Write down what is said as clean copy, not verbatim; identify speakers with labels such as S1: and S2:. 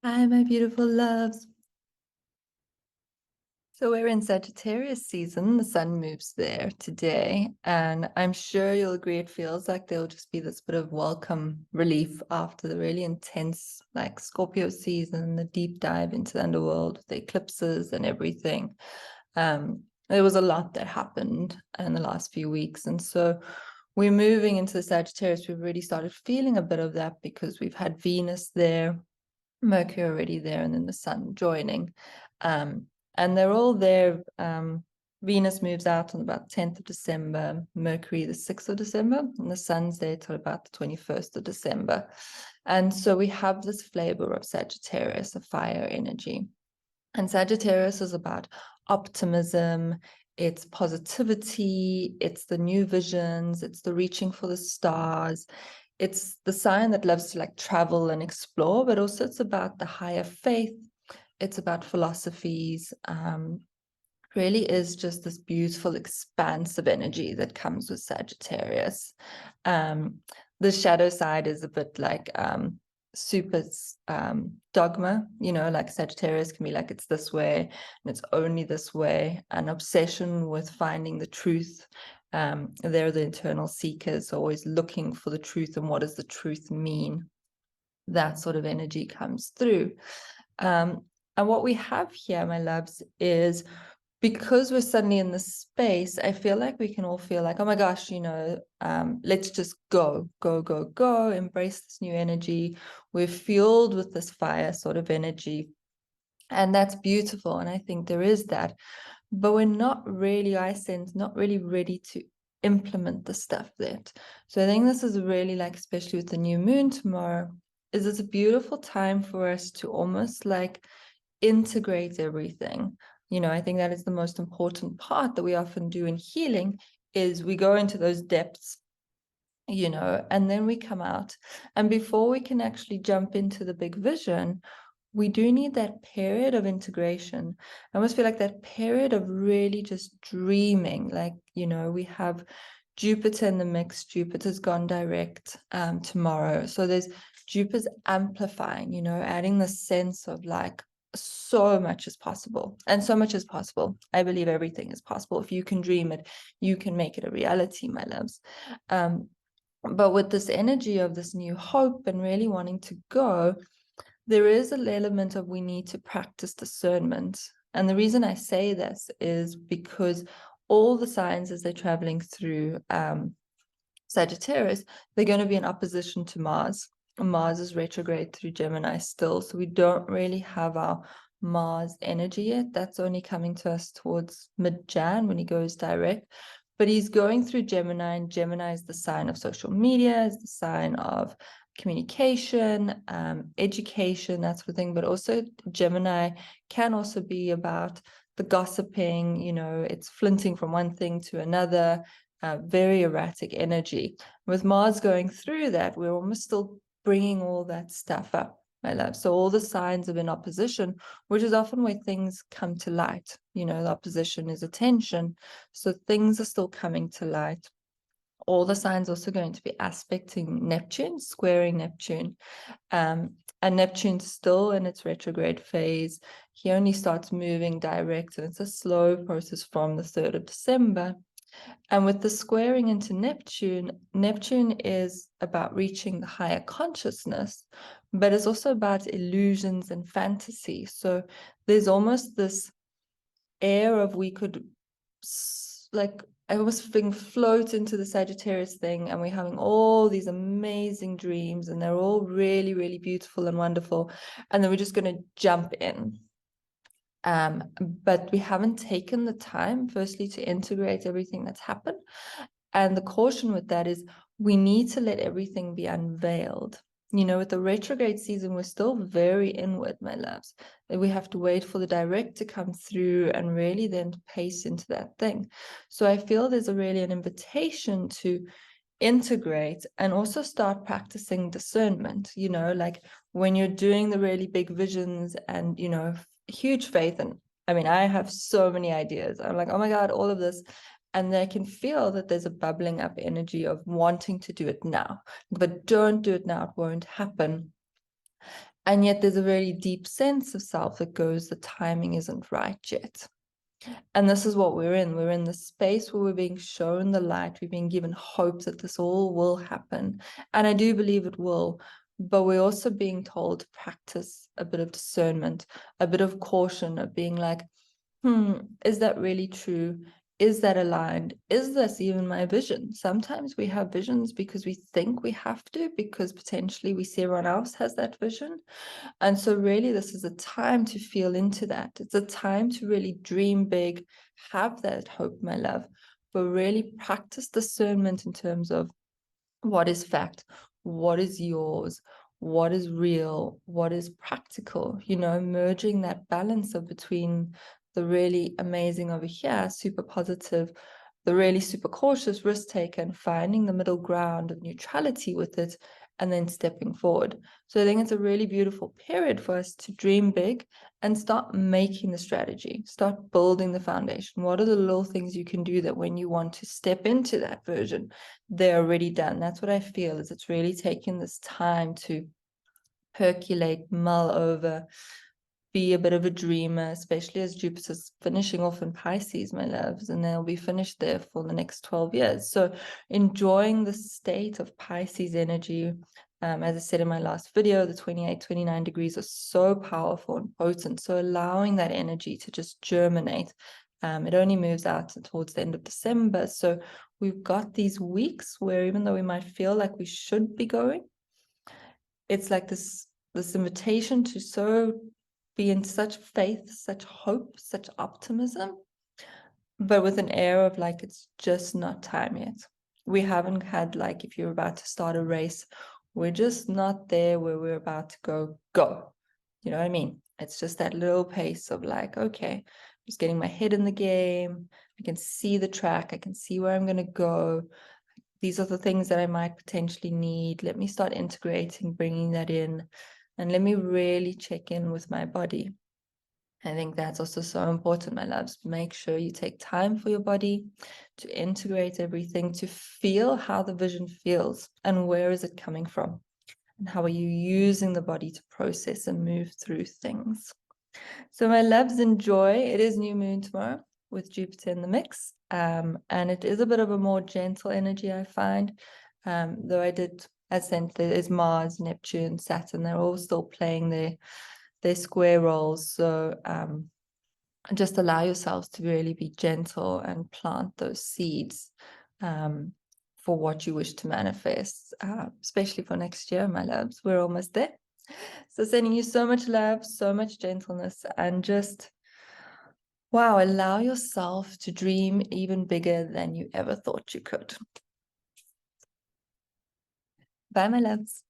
S1: Hi, my beautiful loves. So we're in Sagittarius season. The sun moves there today, and I'm sure you'll agree it feels like there'll just be this bit of welcome relief after the really intense, like Scorpio season, the deep dive into the underworld with the eclipses and everything. There was a lot that happened in the last few weeks, and so we're moving into the Sagittarius. We've already started feeling a bit of that because we've had Venus there, Mercury already there, and then the sun joining. And they're all there. Venus moves out on about 10th of December, Mercury the 6th of December, and the sun's there till about the 21st of December. And so we have this flavor of Sagittarius, a fire energy. And Sagittarius is about optimism, it's positivity, it's the new visions, it's the reaching for the stars. It's the sign that loves to like travel and explore, but also it's about the higher faith. It's about philosophies. Really is just this beautiful, expansive energy that comes with Sagittarius. The shadow side is a bit like super dogma, like Sagittarius can be like, it's this way and it's only this way, an obsession with finding the truth. They're the internal seekers, always looking for the truth and what does the truth mean. That sort of energy comes through. And what we have here, my loves, is because we're suddenly in this space, I feel like we can all feel like, oh my gosh, let's just go, embrace this new energy. We're fueled with this fire sort of energy. And that's beautiful. And I think there is that. But we're not really, I sense, not really ready to implement the stuff yet. So I think this is really like, especially with the new moon tomorrow, is it's a beautiful time for us to almost like integrate everything. I think that is the most important part that we often do in healing is we go into those depths, and then we come out. And before we can actually jump into the big vision, we do need that period of integration. I almost feel like that period of really just dreaming, like, we have Jupiter in the mix. Jupiter's gone direct tomorrow. So there's Jupiter's amplifying, adding the sense of like, so much is possible, and so much is possible. I believe everything is possible. If you can dream it, you can make it a reality, my loves. But with this energy of this new hope and really wanting to go, there is an element of we need to practice discernment. And the reason I say this is because all the signs as they're traveling through Sagittarius, they're going to be in opposition to Mars. Mars is retrograde through Gemini still, so we don't really have our Mars energy yet. That's only coming to us towards mid-Jan when he goes direct. But he's going through Gemini, and Gemini is the sign of social media, is the sign of communication, education, that sort of thing. But also Gemini can also be about the gossiping, it's flinting from one thing to another, very erratic energy. With Mars going through that, we're almost still bringing all that stuff up, my love. So all the signs of in opposition, which is often where things come to light. The opposition is attention. So things are still coming to light. All the signs also going to be aspecting Neptune, squaring Neptune. And Neptune's still in its retrograde phase. He only starts moving direct, and it's a slow process from the 3rd of December. And with the squaring into Neptune, Neptune is about reaching the higher consciousness, but it's also about illusions and fantasy. So there's almost this air of we could, like, I almost think float into the Sagittarius thing, and we're having all these amazing dreams, and they're all really, really beautiful and wonderful. And then we're just going to jump in. But we haven't taken the time, firstly, to integrate everything that's happened. And the caution with that is we need to let everything be unveiled. With the retrograde season, we're still very inward, my loves. We have to wait for the direct to come through and really then pace into that thing. So I feel there's really an invitation to integrate and also start practicing discernment, like when you're doing the really big visions and, huge faith. And I mean, I have so many ideas. I'm like, oh my God, all of this. And I can feel that there's a bubbling up energy of wanting to do it now, but don't do it now. It won't happen. And yet there's a very deep sense of self that goes, the timing isn't right yet. And this is what we're in. We're in the space where we're being shown the light. We're being given hope that this all will happen. And I do believe it will. But we're also being told to practice a bit of discernment, a bit of caution, of being like, is that really true? Is that aligned? Is this even my vision? Sometimes we have visions because we think we have to, because potentially we see everyone else has that vision. And so really this is a time to feel into that. It's a time to really dream big, have that hope, my love, but really practice discernment in terms of what is fact, what is yours, what is real, what is practical, merging that balance of between the really amazing over here, super positive, the really super cautious risk taker, and finding the middle ground of neutrality with it, and then stepping forward. So I think it's a really beautiful period for us to dream big and start making the strategy, start building the foundation. What are the little things you can do that when you want to step into that version, they're already done? That's what I feel, is it's really taking this time to percolate, mull over, be a bit of a dreamer, especially as Jupiter's finishing off in Pisces, my loves, and they'll be finished there for the next 12 years. So enjoying the state of Pisces energy. As I said in my last video, the 28, 29 degrees are so powerful and potent. So allowing that energy to just germinate. It only moves out towards the end of December. So we've got these weeks where even though we might feel like we should be going, it's like this invitation to be in such faith, such hope, such optimism, but with an air of like, it's just not time yet. We haven't had, like, if you're about to start a race, we're just not there where we're about to go. You know what I mean? It's just that little pace of like, okay, just getting my head in the game. I can see the track. I can see where I'm going to go. These are the things that I might potentially need. Let me start integrating, bringing that in, and let me really check in with my body. I think that's also so important, my loves. Make sure you take time for your body to integrate everything, to feel how the vision feels and where is it coming from, and how are you using the body to process and move through things. So my loves, enjoy. It is new moon tomorrow with Jupiter in the mix. And it is a bit of a more gentle energy, I find. Though as said, there is Mars, Neptune, Saturn, they're all still playing their square roles. So just allow yourselves to really be gentle and plant those seeds for what you wish to manifest, especially for next year, my loves. We're almost there. So sending you so much love, so much gentleness, and just, wow, allow yourself to dream even bigger than you ever thought you could. Bye, my loves.